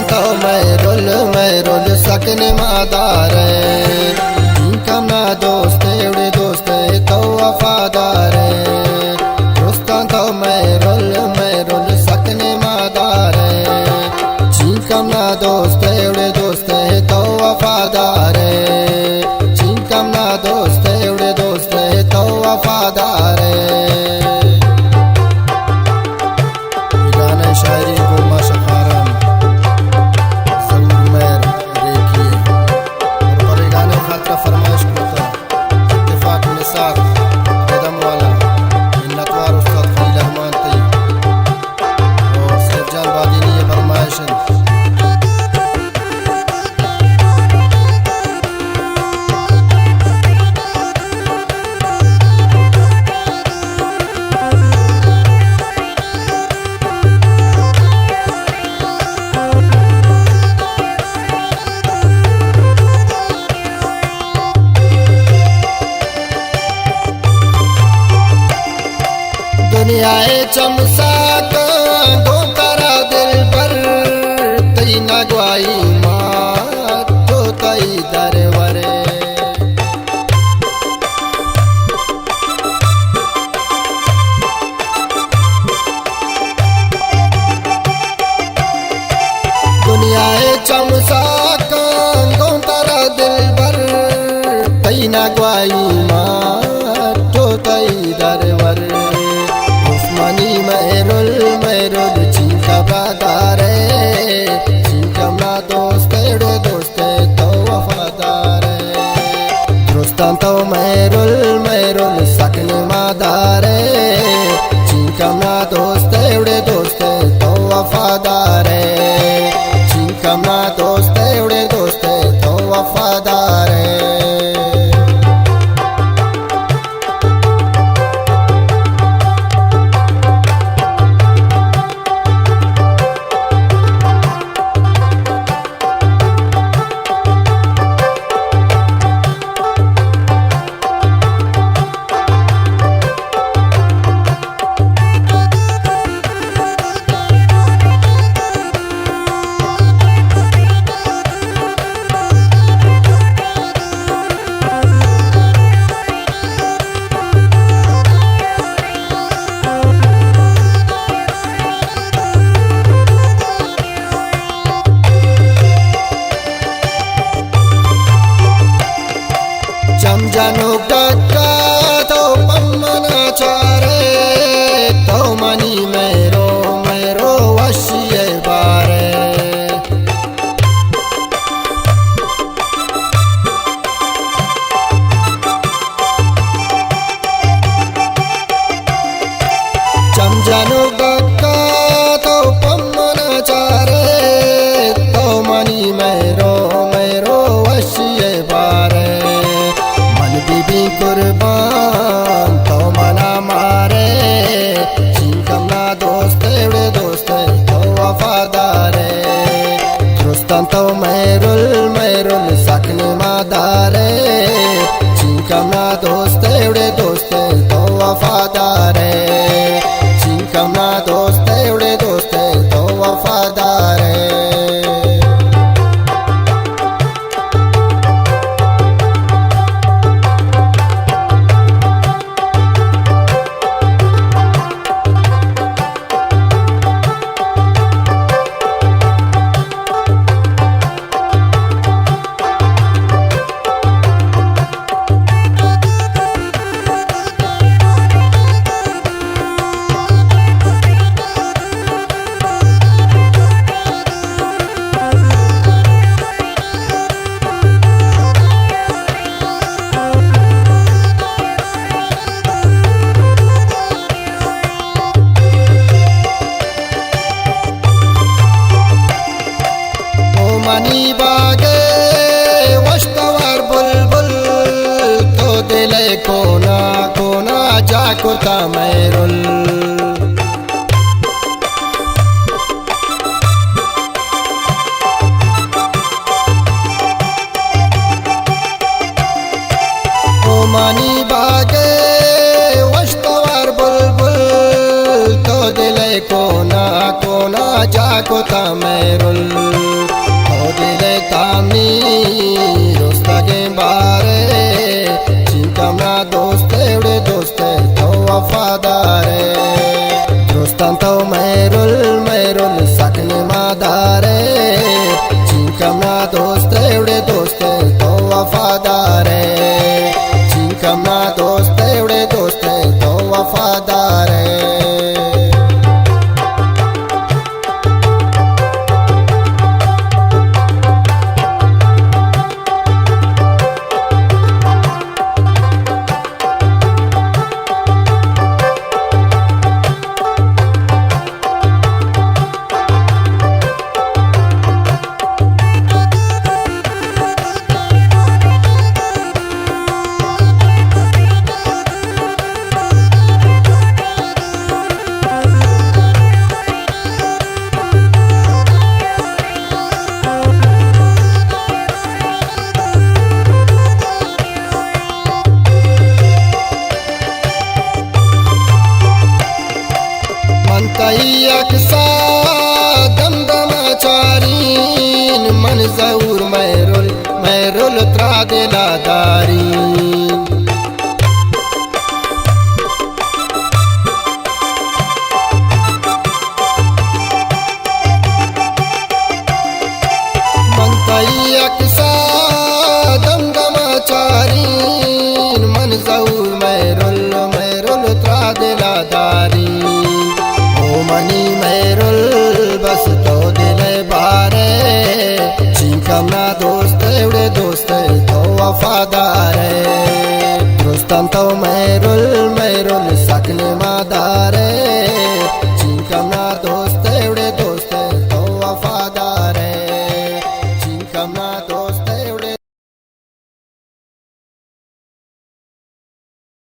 तो मैरुल सकने मादारे कमना दोस्त एवढे दोस्त तो वफादारे तो मैरुल सकने मादारे कमना दोस्त एवढे दोस्त तो वफादारे कमना दोस्त एवढे दोस्त तो वफादारे गाना शायरी गुमा शखारन फरमाइश करता इत्तेफाक निसार कदम वाला मिन्नतवार उस्ताद खलील रहमान तई और सैफजान बादीनी ये फरमाइश दुनियाए चमसाक दो तारा दिल पर तई नगवाई मात तो तई दरवरे दुनियाए चमसाक दो तारा दिल पर तई नगवाई मात तो तई दरवरे मैरुल चिंका बादारे चिंकमना दोस्त एवढे दोस्त तो वफादारे दोस्तां तो मैरुल सकने मादारे चिंकमना दोस्त एवढे दोस्त तो वफादारे चिंकमना दोस्त एवढे दोस्त तो वफादारे चमजानो गक्का तो पम्मना चारे तो मनी मेरो वशिये बारे चमजानो गक्का तो पम्मना चारे तो मनी मेरो वशिये बारे बीबी कुर्बान तो मना मारे चिंकमना दोस्त एवढे दोस्त तो वफादारे दोस्तां तो मैरुल सकने मादारे चिंकमना दोस्त एवढे दोस्त तो वफादारे चिंकमना दोस्त एवढे दोस्त तो वफादारे मनी बागे वस्तवार बुलबुल तो दिले कोना जाकुता मैरुल मनी बागे वस्तवार बुलबुल तो दिले कोना जाकुता मैरुल मस्त एवढे